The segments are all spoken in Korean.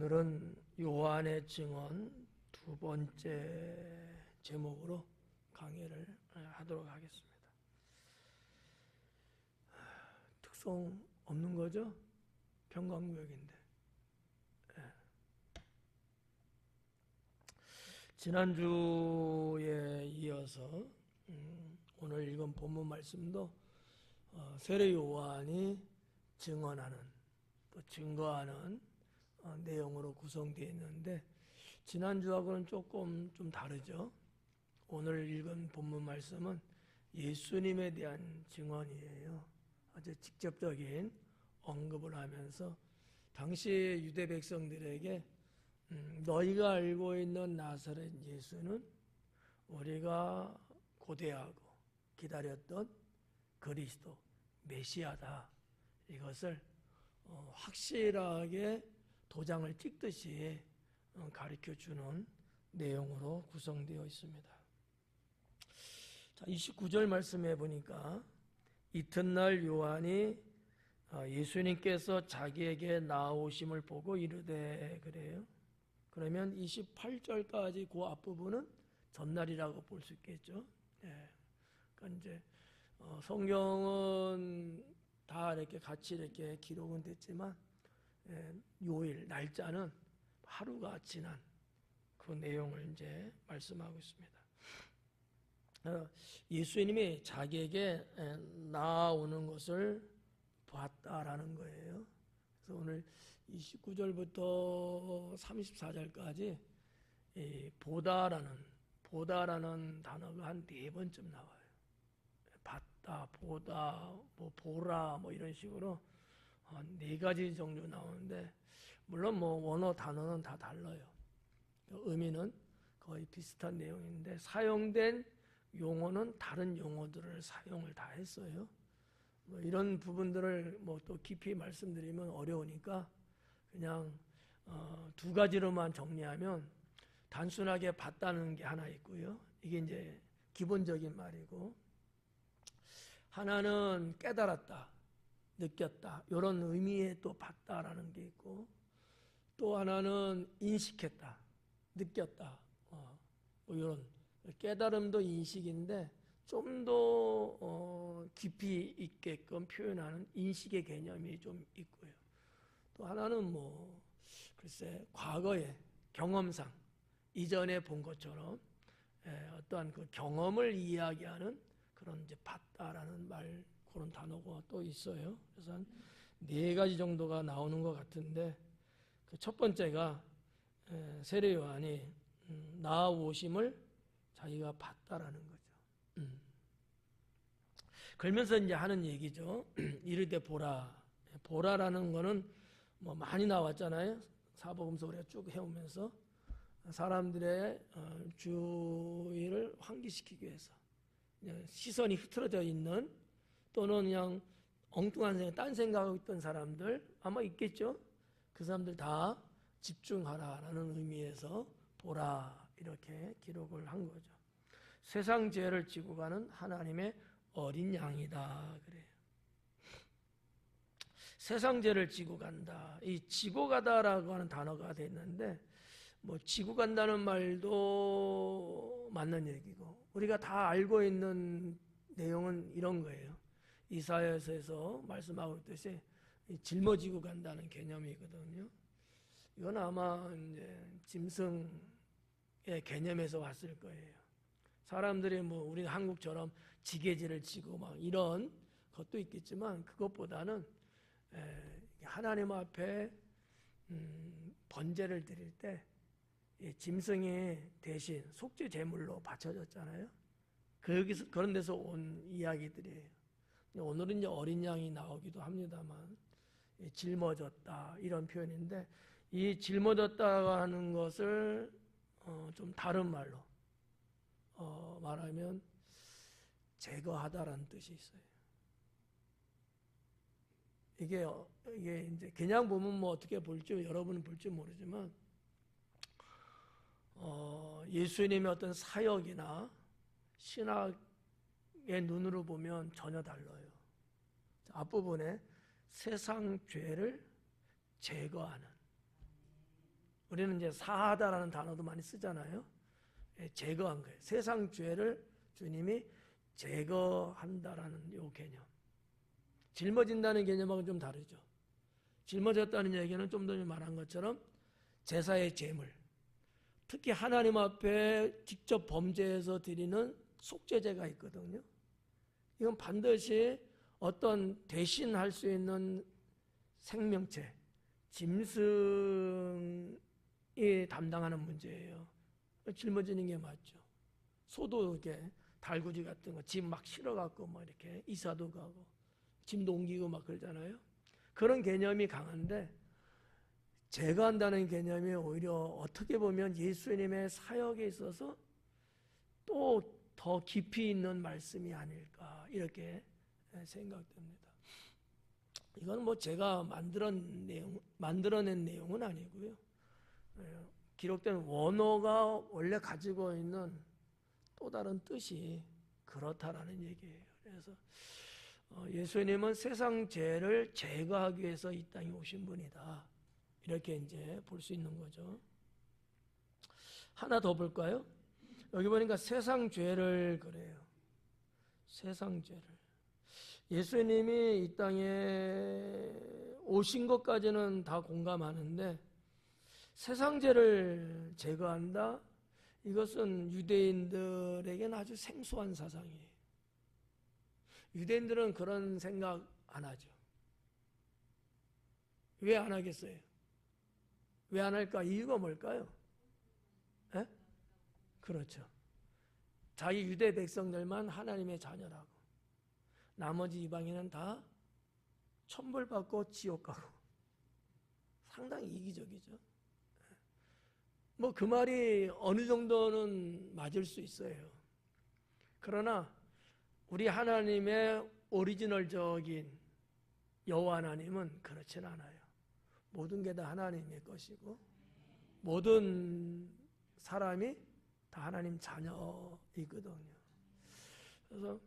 오늘은 요한의 증언 두 번째 제목으로 강의를 하도록 하겠습니다. 특성 없는 거죠? 평강구역인데. 지난주에 이어서 오늘 읽은 본문 말씀도 세례 요한이 증언하는 또 증거하는 내용으로 구성되어 있는데, 지난주하고는 조금 좀 다르죠. 오늘 읽은 본문 말씀은 예수님에 대한 증언이에요. 아주 직접적인 언급을 하면서 당시 유대 백성들에게 너희가 알고 있는 나사렛 예수는 우리가 고대하고 기다렸던 그리스도 메시아다, 이것을 확실하게 도장을 찍듯이 가르쳐주는 내용으로 구성되어 있습니다. 자, 29절 말씀해 보니까 이튿날 요한이 예수님께서 자기에게 나오심을 보고 이르되, 그래요. 그러면 28절까지 그 앞부분은 전날이라고 볼 수 있겠죠. 그러니까 이제 성경은 다 이렇게 같이 이렇게 기록은 됐지만 요일 날짜는 하루가 지난 그 내용을 이제 말씀하고 있습니다. 예수님이 자기에게 나오는 것을 봤다라는 거예요. 그래서 오늘 29절부터 34절까지 보다라는 단어가 한 4번쯤 나와요. 봤다, 보다, 뭐 보라, 뭐 이런 식으로 한 4가지 정도 나오는데, 물론 뭐 원어 단어는 다 달라요. 의미는 거의 비슷한 내용인데 사용된 용어는 다른 용어들을 사용을 다 했어요. 뭐 이런 부분들을 뭐 또 깊이 말씀드리면 어려우니까 그냥 2가지로만 정리하면, 단순하게 봤다는 게 하나 있고요. 이게 이제 기본적인 말이고, 하나는 깨달았다, 느꼈다, 이런 의미의 또 봤다라는 게 있고, 또 하나는 인식했다, 느꼈다, 뭐 이런 깨달음도 인식인데 좀 더 깊이 있게끔 표현하는 인식의 개념이 좀 있고요. 또 하나는 뭐 글쎄 과거의 경험상 이전에 본 것처럼 어떠한 그 경험을 이야기하는 그런 이제 봤다라는 말, 그런 단어가 또 있어요. 그래서 한 4가지 정도가 나오는 것 같은데, 그 첫 번째가 세례 요한이 나오심을 자기가 봤다라는 거죠. 그러면서 이제 하는 얘기죠. 이르되 보라라는 거는 뭐 많이 나왔잖아요. 사복음서 우리가 쭉 해오면서 사람들의 주의를 환기시키기 위해서 시선이 흐트러져 있는, 또는 그냥 엉뚱한 생각, 딴 생각하고 있던 사람들 아마 있겠죠. 그 사람들 다 집중하라라는 의미에서 보라, 이렇게 기록을 한 거죠. 세상 죄를 지고 가는 하나님의 어린 양이다, 그래요. 세상 죄를 지고 간다. 이 지고 가다라고 하는 단어가 됐는데, 뭐 지고 간다는 말도 맞는 얘기고, 우리가 다 알고 있는 내용은 이런 거예요. 이사야서에서 말씀하고 있듯이 짊어지고 간다는 개념이거든요. 이건 아마 이제 짐승의 개념에서 왔을 거예요. 사람들이 뭐 우리 한국처럼 지게질을 지고 막 이런 것도 있겠지만, 그것보다는 하나님 앞에 번제를 드릴 때 짐승이 대신 속죄 제물로 바쳐졌잖아요. 그런 데서 온 이야기들이에요. 오늘은 이제 어린 양이 나오기도 합니다만, 짊어졌다 이런 표현인데, 이 짊어졌다가 하는 것을 좀 다른 말로 말하면 제거하다라는 뜻이 있어요. 이게 이제 그냥 보면 뭐 어떻게 볼지 여러분은 볼지 모르지만, 예수님의 어떤 사역이나 신학의 눈으로 보면 전혀 달라요. 앞부분에 세상 죄를 제거하는, 우리는 이제 사하다라는 단어도 많이 쓰잖아요. 예, 제거한 거예요. 세상 죄를 주님이 제거한다라는 요 개념. 짊어진다는 개념하고는 좀 다르죠. 짊어졌다는 얘기는 좀 전에 말한 것처럼 제사의 제물, 특히 하나님 앞에 직접 범죄해서 드리는 속죄제가 있거든요. 이건 반드시 어떤 대신할 수 있는 생명체, 짐승이 담당하는 문제예요. 짊어지는 게 맞죠. 소도 이렇게 달구지 같은 거 짐 막 실어갖고 뭐 이렇게 이사도 가고 짐도 옮기고 막 그러잖아요. 그런 개념이 강한데 제거한다는 개념이 오히려 어떻게 보면 예수님의 사역에 있어서 또 더 깊이 있는 말씀이 아닐까 이렇게 생각됩니다. 이건 뭐 제가 만들어낸 내용은 아니고요. 기록된 원어가 원래 가지고 있는 또 다른 뜻이 그렇다라는 얘기예요. 그래서 예수님은 세상 죄를 제거하기 위해서 이 땅에 오신 분이다. 이렇게 이제 볼 수 있는 거죠. 하나 더 볼까요? 여기 보니까 세상 죄를 그래요. 세상 죄를. 예수님이 이 땅에 오신 것까지는 다 공감하는데 세상 죄를 제거한다? 이것은 유대인들에게는 아주 생소한 사상이에요. 유대인들은 그런 생각 안 하죠. 왜 안 하겠어요? 왜 안 할까? 이유가 뭘까요? 에? 그렇죠. 자기 유대 백성들만 하나님의 자녀라고. 나머지 이방인은 다 천벌받고 지옥 가고. 상당히 이기적이죠. 뭐 그 말이 어느 정도는 맞을 수 있어요. 그러나 우리 하나님의 오리지널적인 여호와 하나님은 그렇진 않아요. 모든 게 다 하나님의 것이고 모든 사람이 다 하나님 자녀이거든요. 그래서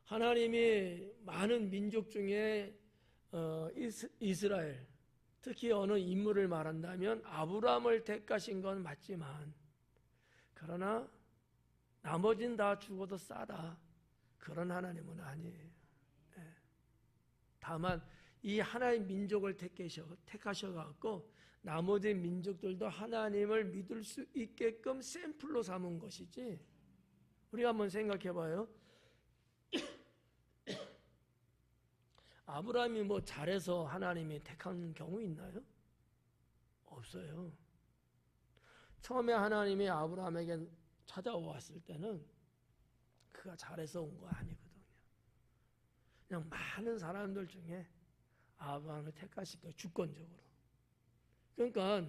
하나님이 많은 민족 중에 이스라엘, 특히 어느 인물을 말한다면 아브라함을 택하신 건 맞지만 그러나 나머지는 다 죽어도 싸다. 그런 하나님은 아니에요. 다만 이 하나의 민족을 택하셔갖고 나머지 민족들도 하나님을 믿을 수 있게끔 샘플로 삼은 것이지. 우리가 한번 생각해봐요. 아브라함이 뭐 잘해서 하나님이 택한 경우 있나요? 없어요. 처음에 하나님이 아브라함에게 찾아왔을 때는 그가 잘해서 온 거 아니거든요. 그냥 많은 사람들 중에 아브라함을 택하신 거예요. 주권적으로. 그러니까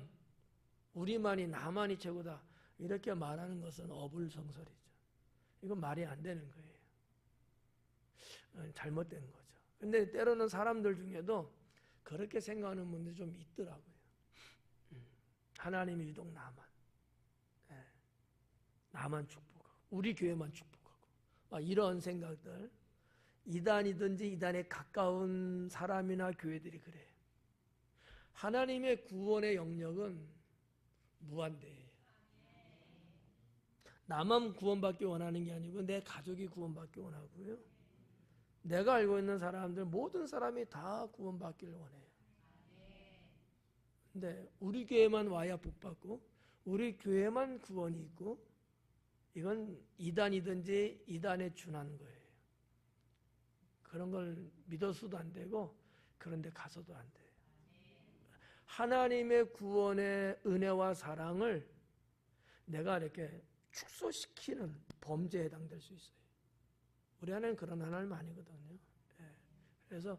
우리만이 나만이 최고다 이렇게 말하는 것은 어불성설이죠. 이건 말이 안 되는 거예요. 잘못된 거죠. 근데 때로는 사람들 중에도 그렇게 생각하는 분들이 좀 있더라고요. 하나님이 유독 나만 축복하고 우리 교회만 축복하고 막 이런 생각들. 이단이든지 이단에 가까운 사람이나 교회들이 그래요. 하나님의 구원의 영역은 무한대예요. 나만 구원받기 원하는 게 아니고 내 가족이 구원받기 원하고요. 내가 알고 있는 사람들 모든 사람이 다 구원받기를 원해요. 근데 우리 교회만 와야 복받고 우리 교회만 구원이 있고 이건 이단이든지 이단에 준하는 거예요. 그런 걸 믿어서도 안 되고 그런 데 가서도 안 돼요. 하나님의 구원의 은혜와 사랑을 내가 이렇게 축소시키는 범죄에 해당될 수 있어요. 우리 하나님은 그런 하나님 아니거든요. 그래서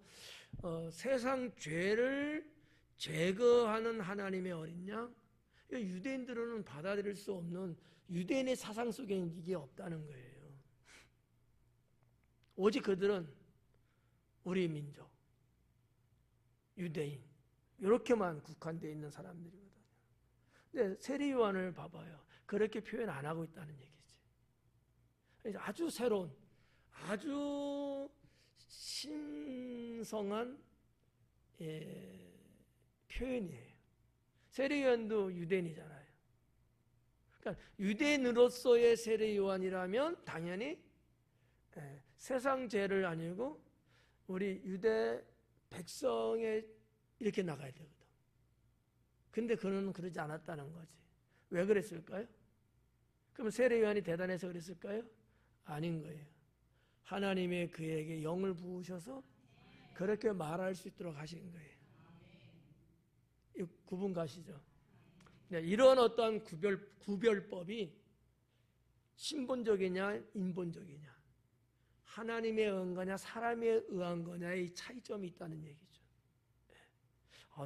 세상 죄를 제거하는 하나님의 어린 양, 유대인들은 받아들일 수 없는 유대인의 사상 속에는 이게 없다는 거예요. 오직 그들은 우리 민족, 유대인 이렇게만 국한되어 있는 사람들이거든요. 근데 세례요한을 봐봐요. 그렇게 표현 안 하고 있다는 얘기지. 아주 새로운, 아주 신성한 표현이에요. 세례요한도 유대인이잖아요. 그러니까 유대인으로서의 세례요한이라면 당연히 세상 죄를 아니고 우리 유대 백성에 이렇게 나가야 되거든. 근데 그는 그러지 않았다는 거지. 왜 그랬을까요? 그럼 세례요한이 대단해서 그랬을까요? 아닌 거예요. 하나님의 그에게 영을 부으셔서 그렇게 말할 수 있도록 하신 거예요. 이 구분 가시죠? 이런 어떠한 구별법이 신본적이냐 인본적이냐, 하나님에 의한 거냐 사람에 의한 거냐의 차이점이 있다는 얘기죠.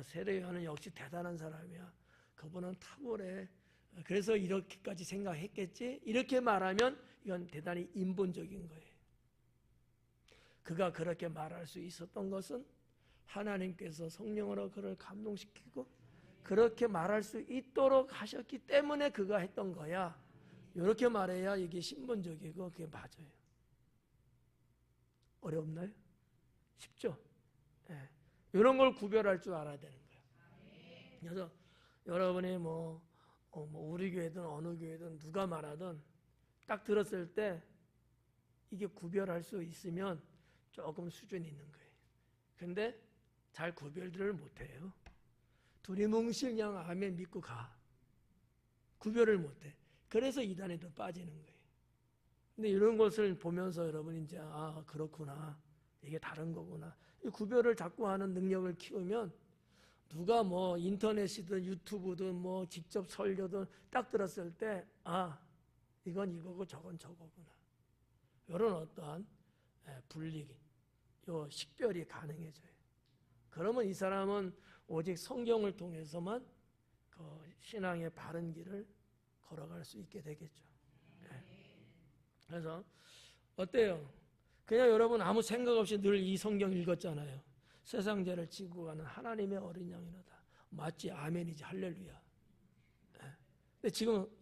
세례요한은 역시 대단한 사람이야. 그분은 탁월해. 그래서 이렇게까지 생각했겠지? 이렇게 말하면 이건 대단히 인본적인 거예요. 그가 그렇게 말할 수 있었던 것은 하나님께서 성령으로 그를 감동시키고 그렇게 말할 수 있도록 하셨기 때문에 그가 했던 거야. 이렇게 말해야 이게 신본적이고 그게 맞아요. 어렵나요? 쉽죠? 네. 이런 걸 구별할 줄 알아야 되는 거예요. 그래서 여러분이 우리 교회든 어느 교회든 누가 말하든 딱 들었을 때 이게 구별할 수 있으면 조금 수준이 있는 거예요. 근데 잘 구별들을 못해요. 두리뭉실 그냥 아멘 믿고 가. 구별을 못해. 그래서 이단에 더 빠지는 거예요. 근데 이런 것을 보면서 여러분이 이제 그렇구나. 이게 다른 거구나. 이 구별을 자꾸 하는 능력을 키우면 누가 인터넷이든 유튜브든 직접 설교든 딱 들었을 때 이건 이거고 저건 저거구나. 이런 어떠한 분리기, 요 식별이 가능해져요. 그러면 이 사람은 오직 성경을 통해서만 그 신앙의 바른 길을 걸어갈 수 있게 되겠죠. 그래서 어때요? 그냥 여러분 아무 생각 없이 늘 이 성경 읽었잖아요. 세상 죄를 지고 가는 하나님의 어린 양이로다. 맞지? 아멘이지. 할렐루야. 근데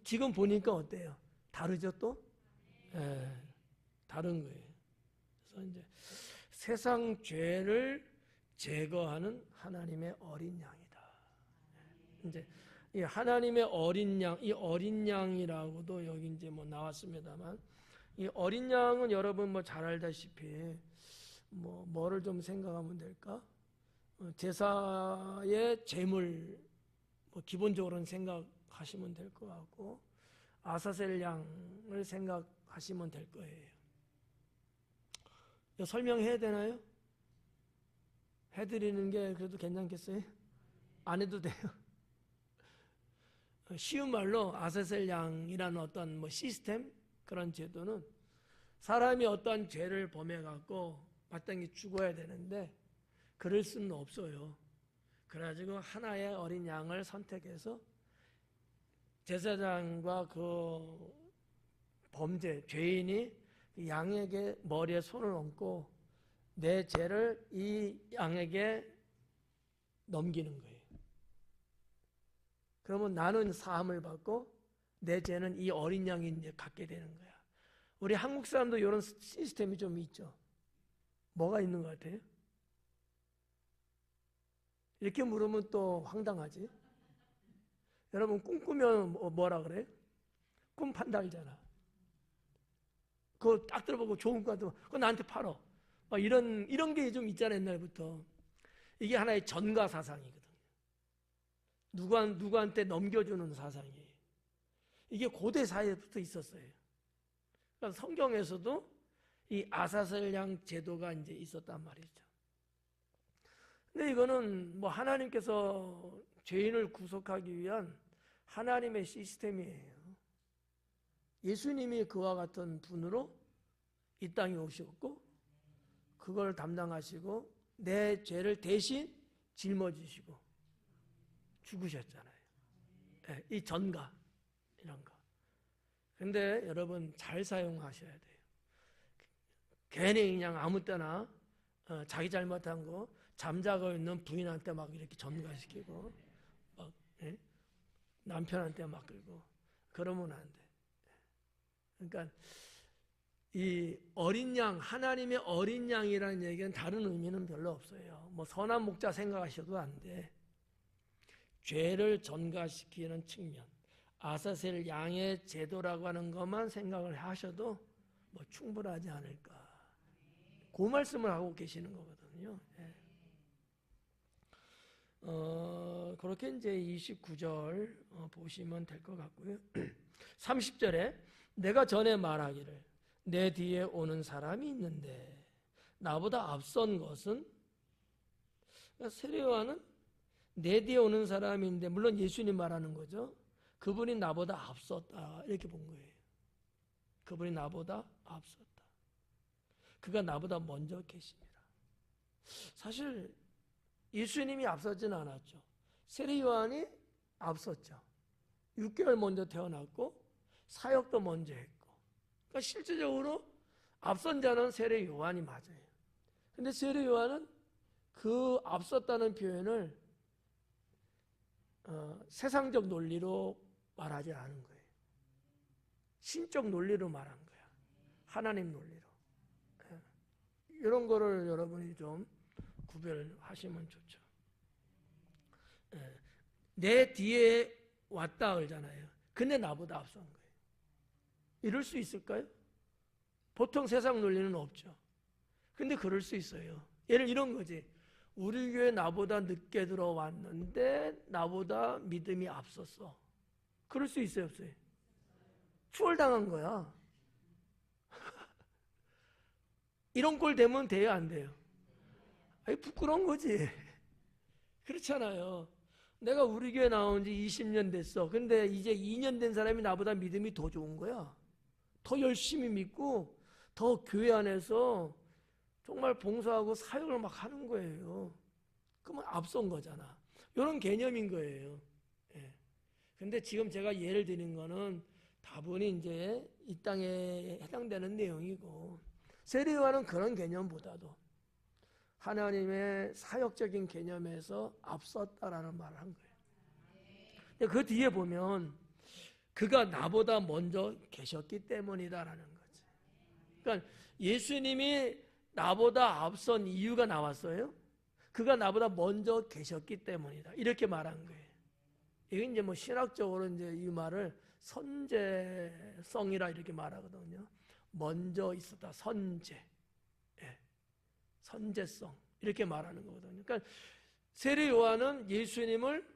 지금 보니까 어때요? 다르죠 또? 다른 거예요. 그래서 이제 세상 죄를 제거하는 하나님의 어린 양이다. 이제 이 하나님의 어린 양, 이 어린 양이라고도 여기 이제 나왔습니다만, 이 어린 양은 여러분 잘 알다시피 뭐를 좀 생각하면 될까? 제사의 제물 기본적으로는 생각하시면 될 것 같고, 아사셀 양을 생각하시면 될 거예요. 설명해야 되나요? 해드리는 게 그래도 괜찮겠어요? 안 해도 돼요? 쉬운 말로 아사셀 양이라는 어떤 시스템, 그런 제도는 사람이 어떤 죄를 범해갖고 마땅히 죽어야 되는데 그럴 수는 없어요. 그래가지고 하나의 어린 양을 선택해서 제사장과 그 범죄, 죄인이 양에게 머리에 손을 얹고 내 죄를 이 양에게 넘기는 거예요. 그러면 나는 사함을 받고 내 죄는 이 어린 양이 이제 갖게 되는 거야. 우리 한국 사람도 이런 시스템이 좀 있죠. 뭐가 있는 것 같아요? 이렇게 물으면 또 황당하지. 여러분 꿈꾸면 뭐라 그래요? 꿈 판달잖아. 그거 딱 들어보고 좋은 거 같으면 그거 나한테 팔어. 이런 게 좀 있잖아요, 옛날부터. 이게 하나의 전가 사상이거든요. 누구한테 넘겨주는 사상이에요. 이게 고대 사회부터 있었어요. 그러니까 성경에서도 이 아사셀 양 제도가 이제 있었단 말이죠. 근데 이거는 하나님께서 죄인을 구속하기 위한 하나님의 시스템이에요. 예수님이 그와 같은 분으로 이 땅에 오셨고 그걸 담당하시고 내 죄를 대신 짊어지시고 죽으셨잖아요. 이 전가 이런 거. 근데 여러분 잘 사용하셔야 돼요. 괜히 그냥 아무 때나 자기 잘못한 거 잠자고 있는 부인한테 막 이렇게 전가시키고 막 남편한테 막 그러고 그러면 안 돼. 그러니까 이 어린 양, 하나님의 어린 양이라는 얘기는 다른 의미는 별로 없어요. 선한 목자 생각하셔도 안 돼. 죄를 전가시키는 측면, 아사셀 양의 제도라고 하는 것만 생각을 하셔도 뭐 충분하지 않을까. 그 말씀을 하고 계시는 거거든요. 예. 그렇게 이제 29절 보시면 될 것 같고요. 30절에 내가 전에 말하기를 내 뒤에 오는 사람이 있는데 나보다 앞선 것은, 그러니까 세례 요한은 내 뒤에 오는 사람인데, 물론 예수님 말하는 거죠. 그분이 나보다 앞섰다 이렇게 본 거예요. 그분이 나보다 앞섰다. 그가 나보다 먼저 계십니다. 사실 예수님이 앞서지는 않았죠. 세례 요한이 앞섰죠. 6개월 먼저 태어났고 사역도 먼저 했고, 그러니까 실질적으로 앞선 자는 세례 요한이 맞아요. 근데 세례 요한은 그 앞섰다는 표현을 세상적 논리로 말하지 않은 거예요. 신적 논리로 말한 거야. 하나님 논리로. 이런 거를 여러분이 좀 구별하시면 좋죠. 내 뒤에 왔다 그러잖아요. 근데 나보다 앞선 거예요. 이럴 수 있을까요? 보통 세상 논리는 없죠. 근데 그럴 수 있어요. 예를 이런 거지. 우리 교회 나보다 늦게 들어왔는데 나보다 믿음이 앞섰어. 그럴 수 있어요, 없어요? 추월당한 거야. 이런 꼴 되면 돼요, 안 돼요? 아니, 부끄러운 거지. 그렇잖아요. 내가 우리 교회 나온 지 20년 됐어. 근데 이제 2년 된 사람이 나보다 믿음이 더 좋은 거야. 더 열심히 믿고 더 교회 안에서 정말 봉사하고 사역을 막 하는 거예요. 그러면 앞선 거잖아. 이런 개념인 거예요. 예. 근데 지금 제가 예를 드린 거는 다분히 이제 이 땅에 해당되는 내용이고, 세례 요한은 그런 개념보다도 하나님의 사역적인 개념에서 앞섰다라는 말을 한 거예요. 그 뒤에 보면 그가 나보다 먼저 계셨기 때문이다라는 거지. 그러니까 예수님이 나보다 앞선 이유가 나왔어요. 그가 나보다 먼저 계셨기 때문이다. 이렇게 말한 거예요. 이건 이제 뭐 신학적으로 이제 이 말을 선제성이라 이렇게 말하거든요. 먼저 있었다. 선제. 예. 선제성. 이렇게 말하는 거거든요. 그러니까 세례 요한은 예수님을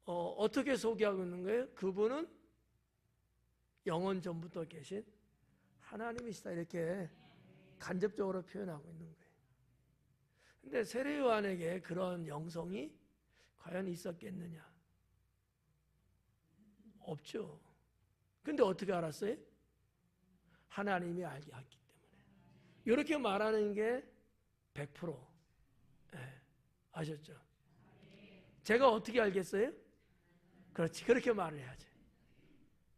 어떻게 소개하고 있는 거예요? 그분은 영원 전부터 계신 하나님이시다. 이렇게 간접적으로 표현하고 있는 거예요. 근데 세례 요한에게 그런 영성이 과연 있었겠느냐? 없죠. 근데 어떻게 알았어요? 하나님이 알게 했기 때문에. 이렇게 말하는 게 100%. 예, 아셨죠? 제가 어떻게 알겠어요? 그렇지. 그렇게 말을 해야지.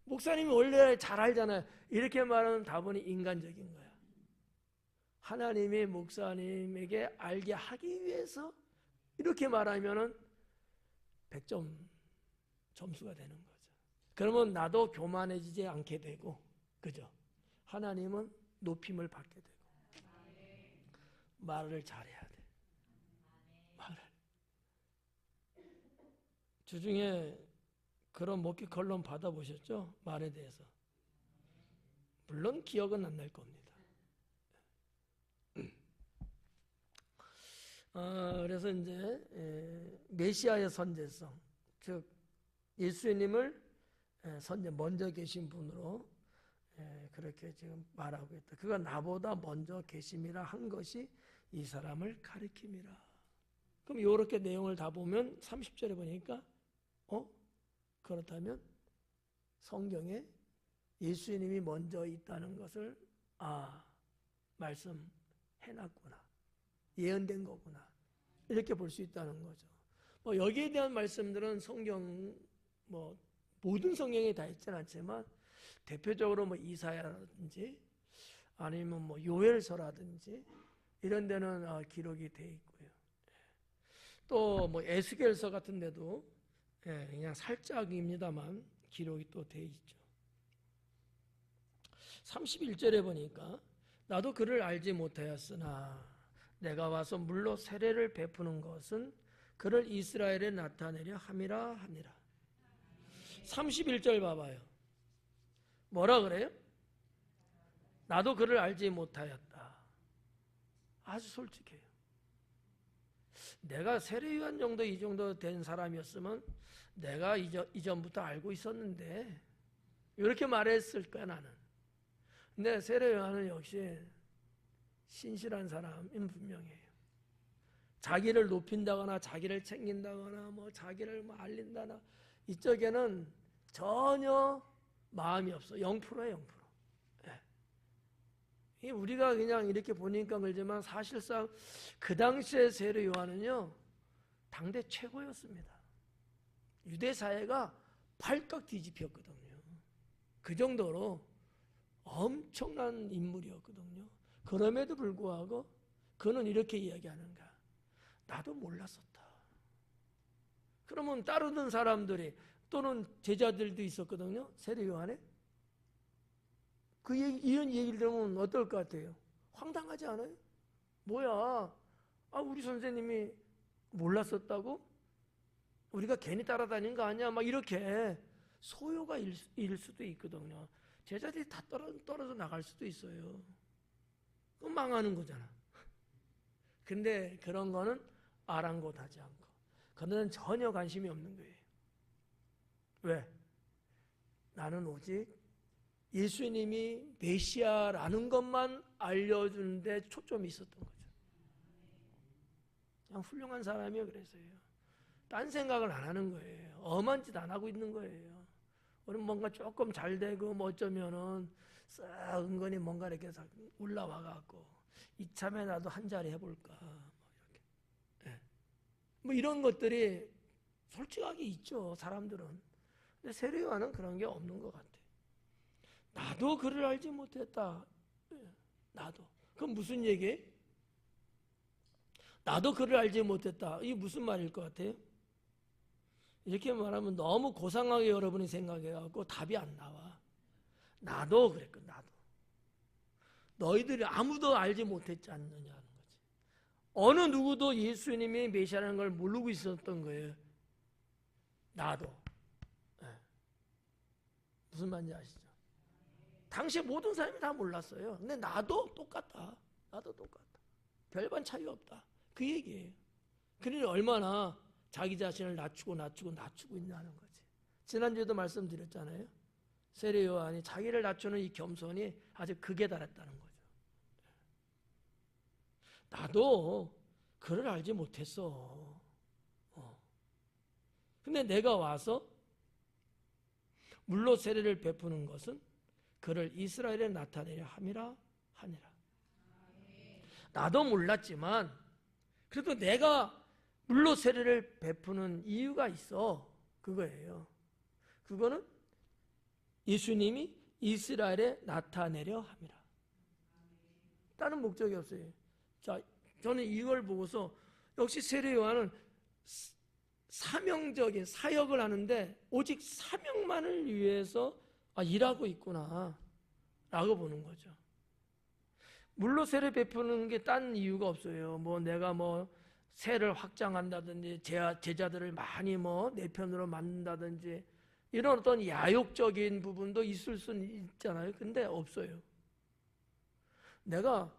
목사님이 원래 잘 알잖아요. 이렇게 말하는 다분히 인간적인 거야. 하나님이 목사님에게 알게 하기 위해서 이렇게 말하면은 100점 점수가 되는 거죠. 그러면 나도 교만해지지 않게 되고, 그죠? 하나님은 높임을 받게 되고. 말을 잘해야 돼. 말을. 주중에 그런 목격 걸론 받아보셨죠? 말에 대해서. 물론 기억은 안 날 겁니다. 그래서 이제 메시아의 선제성, 즉 예수님을 선제 먼저 계신 분으로 그렇게 지금 말하고 있다. 그가 나보다 먼저 계심이라 한 것이 이 사람을 가리킴이라. 그럼 이렇게 내용을 다 보면 30절에 보니까 그렇다면 성경에 예수님이 먼저 있다는 것을 말씀해놨구나. 예언된 거구나. 이렇게 볼 수 있다는 거죠. 뭐 여기에 대한 말씀들은 성경 모든 성경에 다 있지는 않지만 대표적으로 이사야라든지 아니면 요엘서라든지 이런 데는 기록이 돼 있고요. 또 에스겔서 같은 데도 그냥 살짝입니다만 기록이 또 돼 있죠. 31절에 보니까 나도 그를 알지 못하였으나 내가 와서 물로 세례를 베푸는 것은 그를 이스라엘에 나타내려 함이라 하니라. 31절 봐봐요. 뭐라 그래요? 나도 그를 알지 못하였다. 아주 솔직해요. 내가 세례요한 정도 이 정도 된 사람이었으면 내가 이전부터 알고 있었는데 이렇게 말했을 거야 나는. 근데 세례요한은 역시 신실한 사람인 분명해요. 자기를 높인다거나 자기를 챙긴다거나 뭐 자기를 뭐 알린다나 이쪽에는 전혀 마음이 없어. 0%야 0%. 예. 우리가 그냥 이렇게 보니까 그러지만 사실상 그 당시에 세례 요한은요 당대 최고였습니다. 유대 사회가 발칵 뒤집혔거든요. 그 정도로 엄청난 인물이었거든요. 그럼에도 불구하고 그는 이렇게 이야기하는가? 나도 몰랐었다. 그러면 따르던 사람들이 또는 제자들도 있었거든요. 세례 요한에. 이런 얘기를 들으면 어떨 것 같아요? 황당하지 않아요? 뭐야? 우리 선생님이 몰랐었다고? 우리가 괜히 따라다닌 거 아니야? 막 이렇게 소요가 일 수도 있거든요. 제자들이 다 떨어져 나갈 수도 있어요. 그럼 망하는 거잖아. 근데 그런 거는 아랑곳하지 않고 그들은 전혀 관심이 없는 거예요. 왜? 나는 오직 예수님이 메시아라는 것만 알려주는데 초점이 있었던 거죠. 그냥 훌륭한 사람이요 그랬어요. 딴 생각을 안 하는 거예요. 엄한 짓 안 하고 있는 거예요. 우리는 뭔가 조금 잘 되고 뭐 어쩌면은 싹 은근히 뭔가 이렇게 올라와 갖고 이참에 나도 한 자리 해볼까 뭐 이렇게. 네. 뭐 이런 것들이 솔직하게 있죠 사람들은. 근데 세례 요한은 그런 게 없는 것 같아. 나도 그를 알지 못했다. 나도. 그건 무슨 얘기예요? 나도 그를 알지 못했다. 이게 무슨 말일 것 같아요? 이렇게 말하면 너무 고상하게 여러분이 생각해갖고 답이 안 나와. 나도 그랬거든. 나도. 너희들이 아무도 알지 못했지 않느냐는 거지. 어느 누구도 예수님이 메시아라는 걸 모르고 있었던 거예요. 나도. 네. 무슨 말인지 아시죠? 당시 모든 사람이 다 몰랐어요. 근데 나도 똑같다. 나도 똑같다. 별반 차이가 없다. 그 얘기예요. 그러니 얼마나 자기 자신을 낮추고 있냐는 거지. 지난주에도 말씀드렸잖아요. 세례 요한이 자기를 낮추는 이 겸손이 아주 극에 달했다는 거죠. 나도 그를 알지 못했어. 근데 내가 와서 물로 세례를 베푸는 것은 그를 이스라엘에 나타내려 함이라 하니라. 나도 몰랐지만 그래도 내가 물로 세례를 베푸는 이유가 있어. 그거예요. 그거는 예수님이 이스라엘에 나타내려 함이라. 다른 목적이 없어요. 자, 저는 이걸 보고서 역시 세례 요한은 사명적인 사역을 하는데 오직 사명만을 위해서 일하고 있구나 라고 보는 거죠. 물로 세례 베푸는 게 딴 이유가 없어요. 뭐 내가 뭐 세를 확장한다든지 제자들을 많이 뭐 내 편으로 만든다든지 이런 어떤 야욕적인 부분도 있을 수는 있잖아요. 근데 없어요. 내가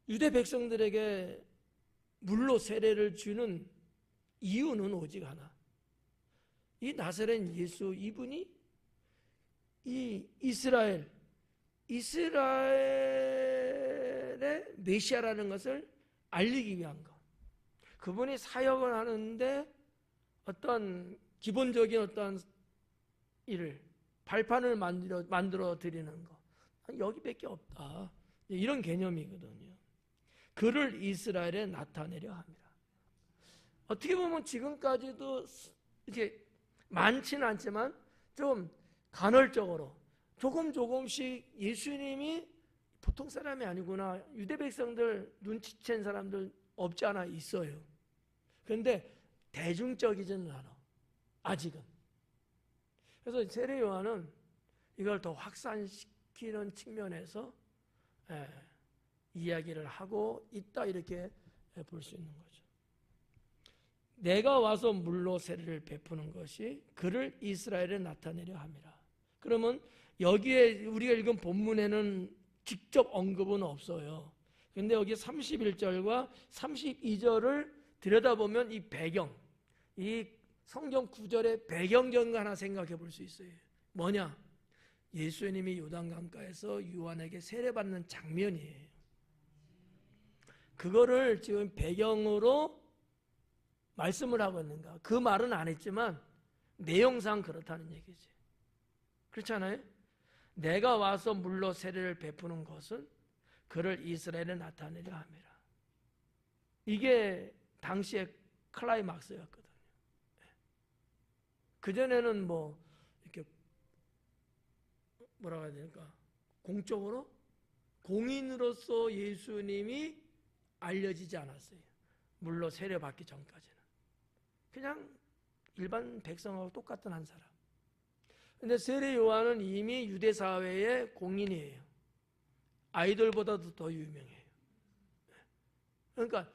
유대 백성들에게 물로 세례를 주는 이유는 오직 하나. 이 나사렛 예수 이분이 이 이스라엘의 메시아라는 것을 알리기 위한 것. 그분이 사역을 하는데 어떤 기본적인 어떤 일을 발판을 만들어 드리는 것. 여기밖에 없다. 이런 개념이거든요. 그를 이스라엘에 나타내려 합니다. 어떻게 보면 지금까지도 이제 많지는 않지만 좀 간헐적으로 조금씩 예수님이 보통 사람이 아니구나. 유대 백성들 눈치챈 사람들 없지 않아 있어요. 그런데 대중적이지는 않아. 아직은. 그래서 세례 요한은 이걸 더 확산시키는 측면에서 이야기를 하고 있다 이렇게 볼 수 있는 거죠. 내가 와서 물로 세례를 베푸는 것이 그를 이스라엘에 나타내려 함이라. 그러면 여기에 우리가 읽은 본문에는 직접 언급은 없어요. 근데 여기 31절과 32절을 들여다보면 이 배경, 이 성경 구절의 배경적인 거 하나 생각해 볼 수 있어요. 뭐냐? 예수님이 요단강가에서 요한에게 세례받는 장면이에요. 그거를 지금 배경으로 말씀을 하고 있는가? 그 말은 안 했지만 내용상 그렇다는 얘기지. 그렇잖아요? 내가 와서 물로 세례를 베푸는 것은 그를 이스라엘에 나타내려 함이라. 이게 당시의 클라이막스였거든요. 그전에는 뭐 이렇게 뭐라고 해야 될까? 공적으로 공인으로서 예수님이 알려지지 않았어요. 물로 세례받기 전까지는. 그냥 일반 백성하고 똑같은 한 사람. 근데 세례 요한은 이미 유대 사회의 공인이에요. 아이돌보다도 더 유명해요. 그러니까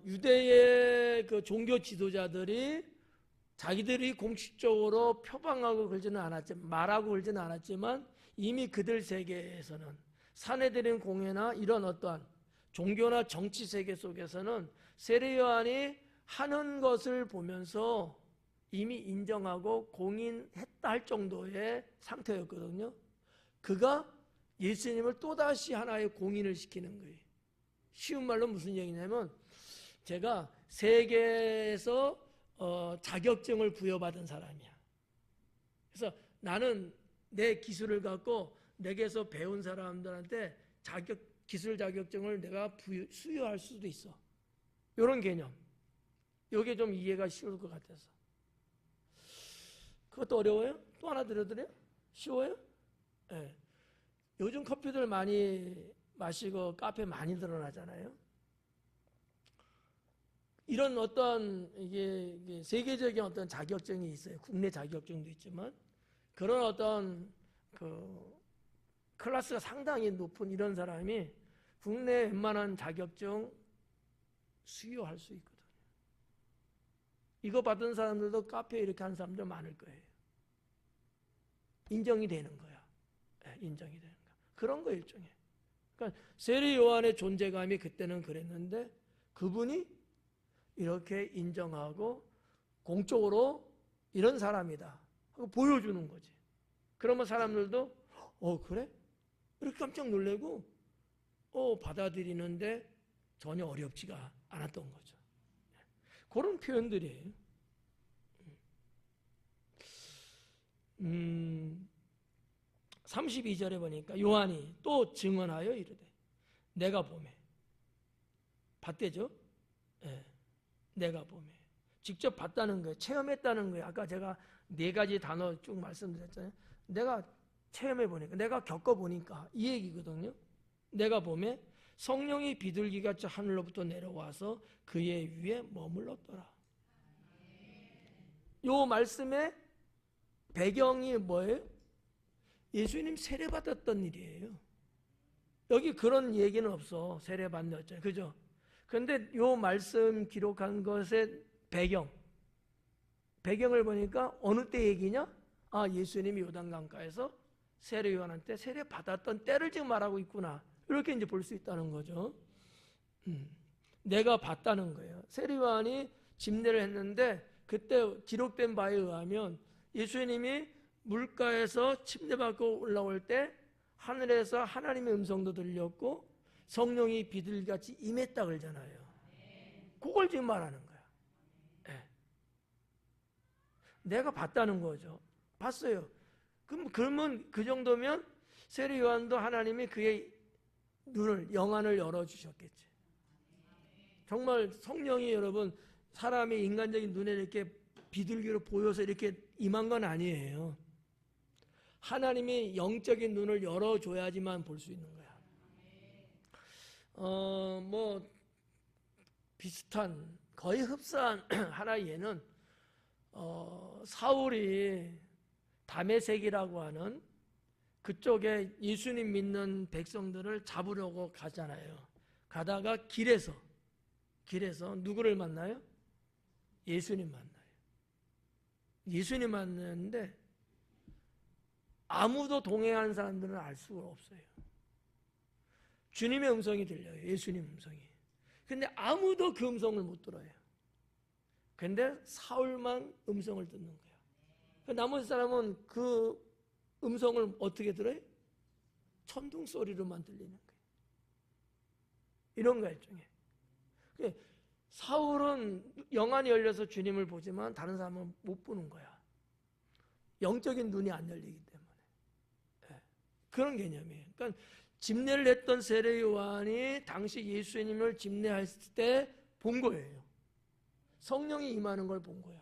유대의 그 종교 지도자들이 자기들이 공식적으로 표방하고 그러지는 않았지만, 말하고 그러지는 않았지만 이미 그들 세계에서는 사내들인 공예나 이런 어떠한 종교나 정치 세계 속에서는 세례 요한이 하는 것을 보면서 이미 인정하고 공인했다 할 정도의 상태였거든요. 그가 예수님을 또다시 하나의 공인을 시키는 거예요. 쉬운 말로 무슨 얘기냐면, 제가 세계에서 자격증을 부여받은 사람이야. 그래서 나는 내 기술을 갖고 내게서 배운 사람들한테 기술 자격증을 내가 수여할 수도 있어. 이런 개념. 이게 좀 이해가 쉬울 것 같아서. 그것도 어려워요? 또 하나 들려드려요? 쉬워요? 네. 요즘 커피들 많이 마시고 카페 많이 늘어나잖아요. 이런 어떤 이게 세계적인 어떤 자격증이 있어요. 국내 자격증도 있지만 그런 어떤 그 클래스가 상당히 높은 이런 사람이 국내 웬만한 자격증 수여할 수 있거든요. 이거 받은 사람들도 카페에 이렇게 하는 사람들 많을 거예요. 인정이 되는 거야. 네, 인정이 되는 거야. 그런 거 일종의. 그러니까 세례 요한의 존재감이 그때는 그랬는데 그분이 이렇게 인정하고 공적으로 이런 사람이다 하고 보여주는 거지. 그러면 사람들도 그래? 이렇게 깜짝 놀래고 받아들이는데 전혀 어렵지가 않았던 거죠. 그런 표현들이에요. 32절에 보니까 요한이 또 증언하여 이르되 내가 보매. 봤대죠? 네. 내가 보매. 직접 봤다는 거예요. 체험했다는 거예요. 아까 제가 4가지 단어 쭉 말씀드렸잖아요. 내가 체험해 보니까, 내가 겪어 보니까 이 얘기거든요. 내가 보매 성령이 비둘기같이 하늘로부터 내려와서 그의 위에 머물렀더라. 요 말씀의 배경이 뭐예요? 예수님 세례받았던 일이에요. 여기 그런 얘기는 없어. 세례받았잖아요. 그죠? 그런데 요 말씀 기록한 것의 배경을 보니까 어느 때 얘기냐? 예수님이 요단강가에서 세례 요한한테 세례받았던 때를 지금 말하고 있구나. 이렇게 이제 볼 수 있다는 거죠. 내가 봤다는 거예요. 세례 요한이 집례를 했는데 그때 기록된 바에 의하면 예수님이 물가에서 침례받고 올라올 때 하늘에서 하나님의 음성도 들렸고 성령이 비둘기같이 임했다 그러잖아요. 그걸 지금 말하는 거야. 네. 내가 봤다는 거죠. 봤어요. 그러면 그 정도면 세례 요한도 하나님이 그의 눈을, 영안을 열어주셨겠지. 정말 성령이 여러분 사람의 인간적인 눈에 이렇게 비둘기로 보여서 이렇게 임한 건 아니에요. 하나님이 영적인 눈을 열어줘야지만 볼 수 있는 거야. 뭐 비슷한 거의 흡사한 하나의 예는 사울이 다메섹이라고 하는 그쪽에 예수님 믿는 백성들을 잡으려고 가잖아요. 가다가 길에서 길에서 누구를 만나요? 예수님 만나요. 예수님 만나는데 아무도 동행하는 사람들은 알 수가 없어요. 주님의 음성이 들려요. 예수님 음성이. 근데 아무도 그 음성을 못 들어요. 근데 사울만 음성을 듣는 거야. 나머지 사람은 그 음성을 어떻게 들어요? 천둥 소리로만 들리는 거예요. 이런 거 일종의. 사울은 영안이 열려서 주님을 보지만 다른 사람은 못 보는 거야. 영적인 눈이 안 열리기 때문에. 네. 그런 개념이에요. 그러니까 집례를 했던 세례 요한이 당시 예수님을 집례했을 때 본 거예요. 성령이 임하는 걸 본 거야.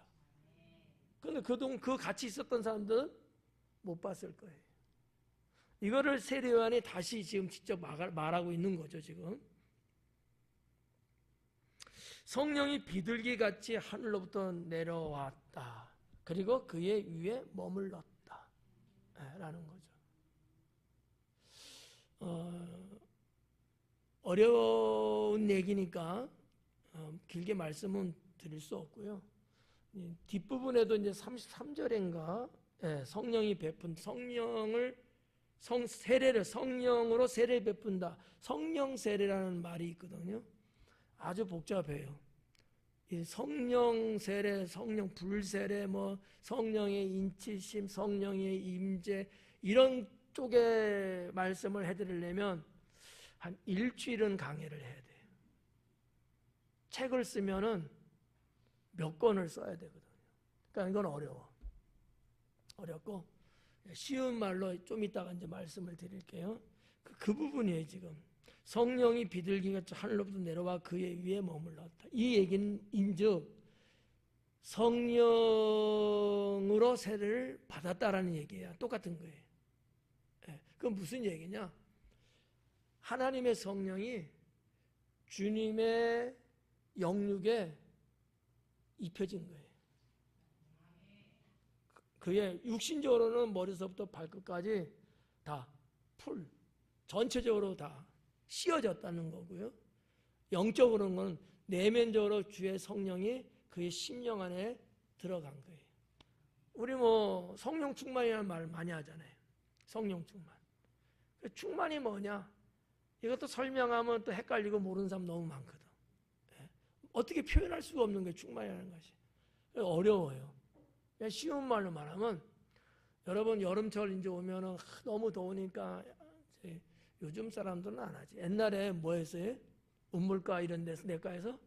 그런데 그 같이 있었던 사람들은 못 봤을 거예요. 이거를 세례 요한이 다시 지금 직접 말하고 있는 거죠, 지금. 성령이 비둘기같이 하늘로부터 내려왔다. 그리고 그의 위에 머물렀다. 라는 거죠. 어려운 얘기니까 길게 말씀은 드릴 수 없고요. 뒷부분에도 이제 33절인가 성령이 베푼 세례를 성령으로 세례 베푼다. 성령 세례라는 말이 있거든요. 아주 복잡해요. 이 성령 세례, 성령 불세례, 뭐 성령의 인치심, 성령의 임재 이런 쪽에 말씀을 해드리려면 한 일주일은 강의를 해야 돼요. 책을 쓰면은 몇 권을 써야 되거든요. 그러니까 이건 어렵고 쉬운 말로 좀 이따가 이제 말씀을 드릴게요. 그 부분이에요 지금. 성령이 비둘기같이 하늘로부터 내려와 그의 위에 머물렀다. 이 얘기는 인즉 성령으로 세례를 받았다라는 얘기예요. 똑같은 거예요. 그건 무슨 얘기냐? 하나님의 성령이 주님의 영육에 입혀진 거예요. 그의 육신적으로는 머리서부터 발끝까지 다 전체적으로 다 씌워졌다는 거고요. 영적으로는 내면적으로 주의 성령이 그의 심령 안에 들어간 거예요. 우리 뭐 성령 충만이라는 말 많이 하잖아요. 성령 충만. 충만이 뭐냐? 이것도 설명하면 또 헷갈리고 모르는 사람 너무 많거든. 어떻게 표현할 수가 없는 게 충만이라는 것이. 어려워요. 그냥 쉬운 말로 말하면 여러분 여름철 이제 오면은 너무 더우니까 요즘 사람들은 안 하지. 옛날에 뭐 했어요? 운물가 이런 데서 내과에서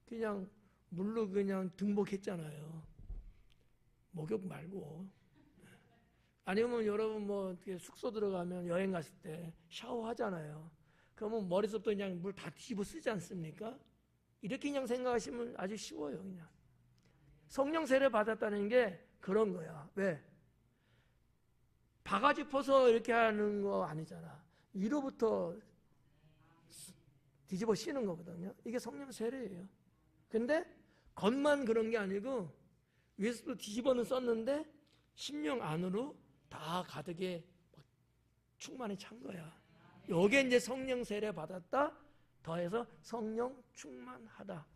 그냥 물로 그냥 등복했잖아요. 목욕 말고. 아니면 여러분 뭐 숙소 들어가면 여행 갔을 때 샤워하잖아요. 그러면 머리서부터 그냥 물 다 뒤집어 쓰지 않습니까? 이렇게 그냥 생각하시면 아주 쉬워요. 그냥 성령 세례 받았다는 게 그런 거야. 왜? 바가지 퍼서 이렇게 하는 거 아니잖아. 위로부터 뒤집어 씌는 거거든요. 이게 성령 세례예요. 근데 겉만 그런 게 아니고 위에서도 뒤집어는 썼는데 심령 안으로 다 가득에 충만히 찬 거야. 요게 이제 성령 세례 받았다 더해서 성령 충만하다.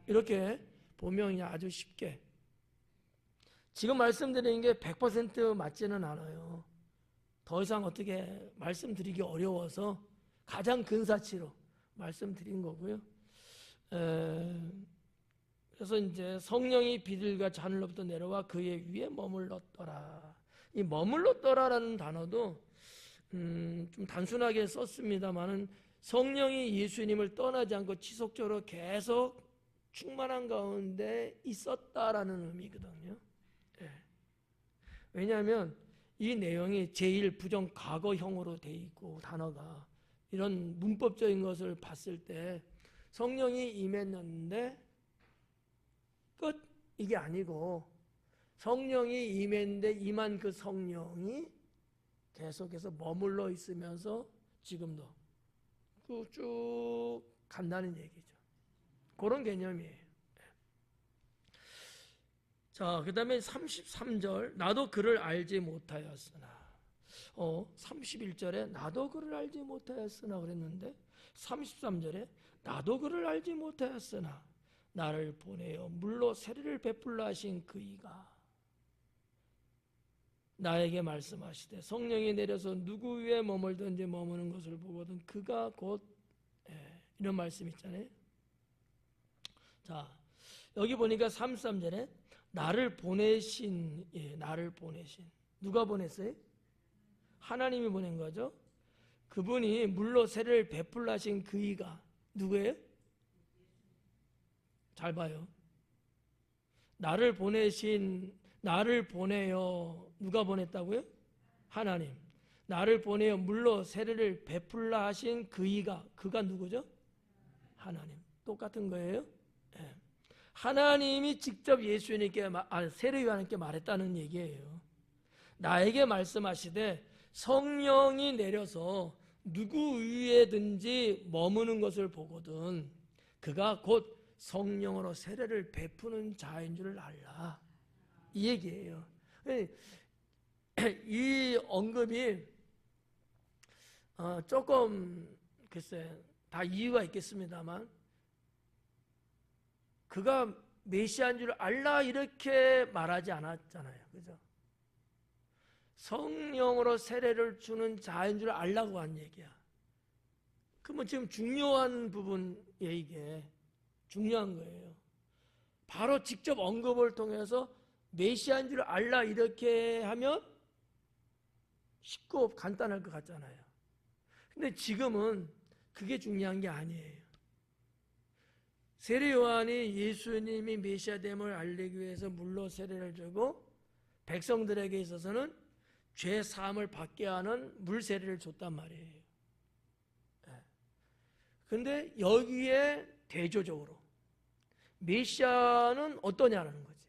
이렇게 보면 아주 쉽게. 지금 말씀드리는 게 100% 맞지는 않아요. 더 이상 어떻게 말씀드리기 어려워서 가장 근사치로 말씀드린 거고요. 그래서 이제 성령이 비둘기같이 하늘로부터 내려와 그의 위에 머물렀더라. 이 머물렀더라라는 단어도 좀 단순하게 썼습니다만은 성령이 예수님을 떠나지 않고 지속적으로 계속 충만한 가운데 있었다라는 의미거든요. 왜냐하면 이 내용이 제1 부정 과거형으로 돼 있고 단어가 이런 문법적인 것을 봤을 때 성령이 임했는데 끝 이게 아니고 성령이 임했는데 임한 그 성령이 계속해서 머물러 있으면서 지금도 쭉 간다는 얘기죠. 그런 개념이에요. 자, 그 다음에 33절 나도 그를 알지 못하였으나 31절에 나도 그를 알지 못하였으나 그랬는데 33절에 나도 그를 알지 못하였으나 나를 보내어 물로 세례를 베풀라 하신 그 이가 나에게 말씀하시되 성령이 내려서 누구 위에 머물든지 머무는 것을 보거든 그가 곧 이런 말씀 있잖아요. 자, 여기 보니까 33절에 나를 보내신, 나를 보내신. 누가 보냈어요? 하나님이 보낸 거죠. 그분이 물로 세례를 베풀라 하신 그 이가 누구예요? 잘 봐요. 나를 보내어 누가 보냈다고요? 하나님. 나를 보내어 물로 세례를 베풀라 하신 그 이가, 그가 누구죠? 하나님. 똑같은 거예요. 네. 하나님이 직접 예수님께 세례요한에게 말했다는 얘기예요. 나에게 말씀하시되 성령이 내려서 누구 위에든지 머무는 것을 보거든 그가 곧 성령으로 세례를 베푸는 자인 줄 알라. 이 얘기예요. 이 언급이 조금 글쎄 다 이유가 있겠습니다만 그가 메시아인 줄 알라 이렇게 말하지 않았잖아요. 그죠? 성령으로 세례를 주는 자인 줄 알라고 한 얘기야. 그러면 지금 중요한 부분에 이게 중요한 거예요. 바로 직접 언급을 통해서 메시아인 줄 알라 이렇게 하면 쉽고 간단할 것 같잖아요. 근데 지금은 그게 중요한 게 아니에요. 세례 요한이 예수님이 메시아됨을 알리기 위해서 물로 세례를 주고 백성들에게 있어서는 죄 사함을 받게 하는 물 세례를 줬단 말이에요. 근데 여기에 대조적으로 메시아는 어떠냐는 거지.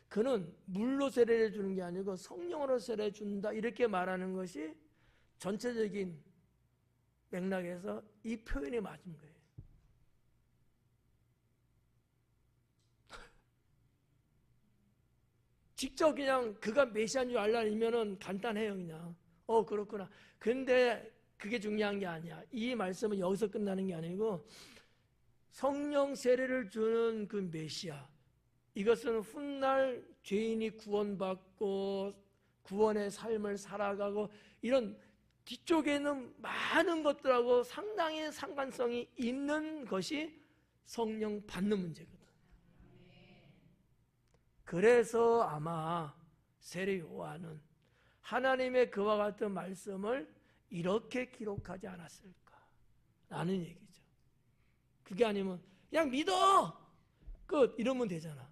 그는 물로 세례를 주는 게 아니고 성령으로 세례를 준다 이렇게 말하는 것이 전체적인 맥락에서 이 표현이 맞은 거예요. 직접 그냥 그가 메시아인 줄 알라니면은 간단해요. 그냥 그렇구나. 근데 그게 중요한 게 아니야. 이 말씀은 여기서 끝나는 게 아니고 성령 세례를 주는 그 메시아, 이것은 훗날 죄인이 구원받고 구원의 삶을 살아가고 이런 뒤쪽에 있는 많은 것들하고 상당히 상관성이 있는 것이 성령 받는 문제거든. 그래서 아마 세례 요한은 하나님의 그와 같은 말씀을 이렇게 기록하지 않았을까라는 얘기죠. 그게 아니면 그냥 믿어! 끝! 이러면 되잖아.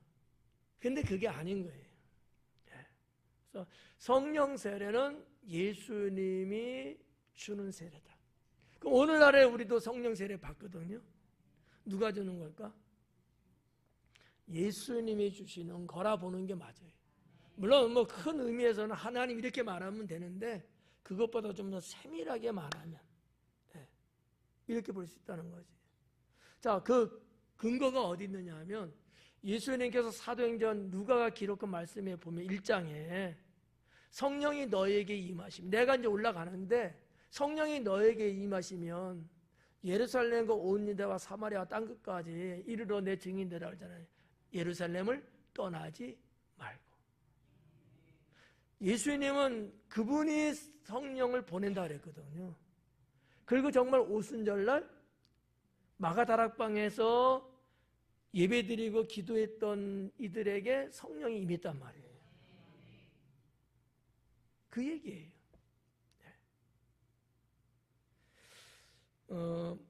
근데 그게 아닌 거예요. 그래서 성령 세례는 예수님이 주는 세례다. 그럼 오늘날에 우리도 성령 세례 받거든요. 누가 주는 걸까? 예수님이 주시는 거라 보는 게 맞아요. 물론 뭐 큰 의미에서는 하나님 이렇게 말하면 되는데 그것보다 좀 더 세밀하게 말하면 이렇게 볼 수 있다는 거지. 자, 그 근거가 어디 있느냐 하면 예수님께서 사도행전 누가가 기록한 말씀에 보면 1장에 성령이 너에게 임하시면, 내가 이제 올라가는데 성령이 너에게 임하시면 예루살렘과 온 유대와 사마리아와 땅 끝까지 이르러 내 증인되라 하잖아요. 예루살렘을 떠나지 말고. 예수님은 그분이 성령을 보낸다 그랬거든요. 그리고 정말 오순절날 마가다락방에서 예배드리고 기도했던 이들에게 성령이 임했단 말이에요. 그 얘기예요.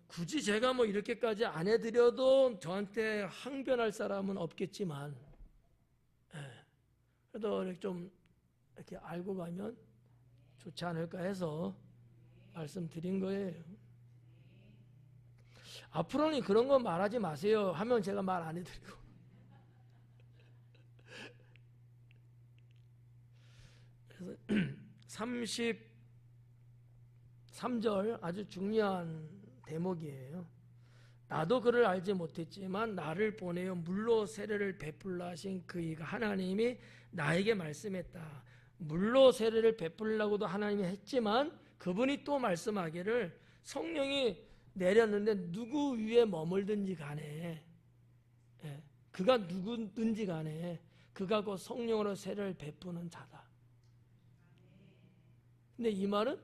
굳이 제가 뭐 이렇게까지 안 해드려도 저한테 항변할 사람은 없겠지만, 그래도 좀 이렇게 알고 가면 좋지 않을까 해서 말씀드린 거예요. 앞으로는 그런 거 말하지 마세요 하면 제가 말 안 해드리고. 그래서 33절 아주 중요한 대목이에요. 나도 그를 알지 못했지만 나를 보내어 물로 세례를 베풀라 하신 그 이가 하나님이 나에게 말씀했다. 물로 세례를 베풀라고도 하나님이 했지만 그분이 또 말씀하기를 성령이 내렸는데 누구 위에 머물든지 간에 그가 누구든지 간에 그가 곧 성령으로 세례를 베푸는 자다. 근데 이 말은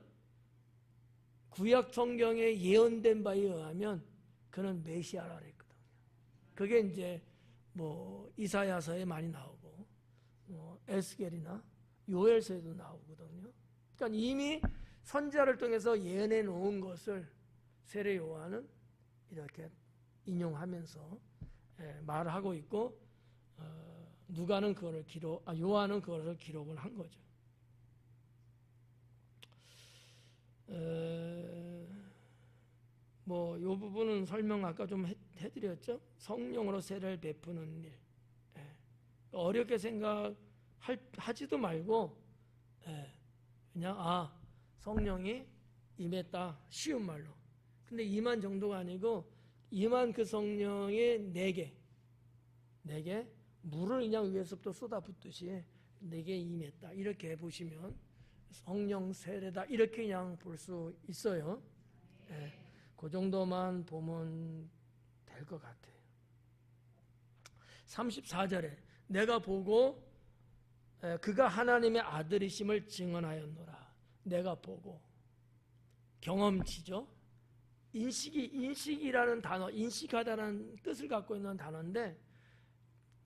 구약 성경에 예언된 바에 의하면 그는 메시아라 그랬거든요. 그게 이제 뭐 이사야서에 많이 나오고 에스겔이나 요엘서에도 나오거든요. 그러니까 이미 선지자를 통해서 예언해 놓은 것을 세례 요한은 이렇게 인용하면서 말하고 있고, 누가는 그거를 요한은 그것을 기록을 한 거죠. 뭐 요 부분은 설명 아까 좀 해드렸죠. 성령으로 세례를 베푸는 일. 어렵게 생각하지도 말고 그냥 성령이 임했다, 쉬운 말로. 근데 임한 정도가 아니고 임한 그 성령이 내게 물을 그냥 위에서부터 쏟아붓듯이 내게 임했다, 이렇게 보시면 성령 세례다, 이렇게 그냥 볼 수 있어요. 그 정도만 보면 될 것 같아요. 34절에 내가 보고 그가 하나님의 아들이심을 증언하였노라. 내가 보고, 경험치죠. 인식이라는 단어, 인식하다라는 뜻을 갖고 있는 단어인데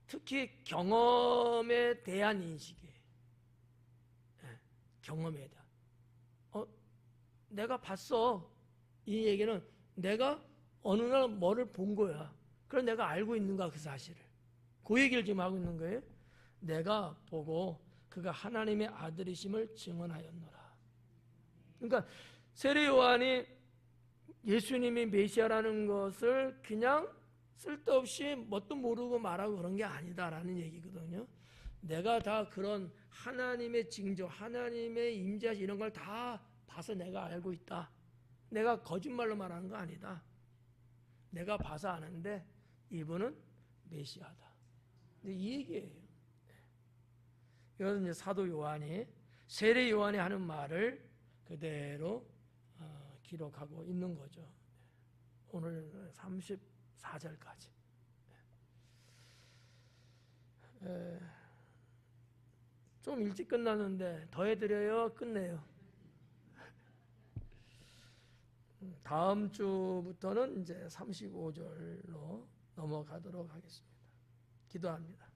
특히 경험에 대한 인식이에요. 경험에 대한. 내가 봤어. 이 얘기는 내가 어느 날 뭐를 본 거야. 그럼 내가 알고 있는가, 그 사실을. 그 얘기를 지금 하고 있는 거예요. 내가 보고 그가 하나님의 아들이심을 증언하였노라. 그러니까 세례 요한이 예수님이 메시아라는 것을 그냥 쓸데없이 뭣도 모르고 말하고 그런 게 아니다라는 얘기거든요. 내가 다 그런 하나님의 징조, 하나님의 임재하심 이런 걸 다 봐서 내가 알고 있다. 내가 거짓말로 말하는 거 아니다. 내가 봐서 아는데 이분은 메시아다. 이 얘기예요. 이것은 이제 사도 요한이, 세례 요한이 하는 말을 그대로 기록하고 있는 거죠. 오늘 34절까지. 좀 일찍 끝났는데 더 해드려요? 끝내요? 다음 주부터는 이제 35절로 넘어가도록 하겠습니다. 기도합니다.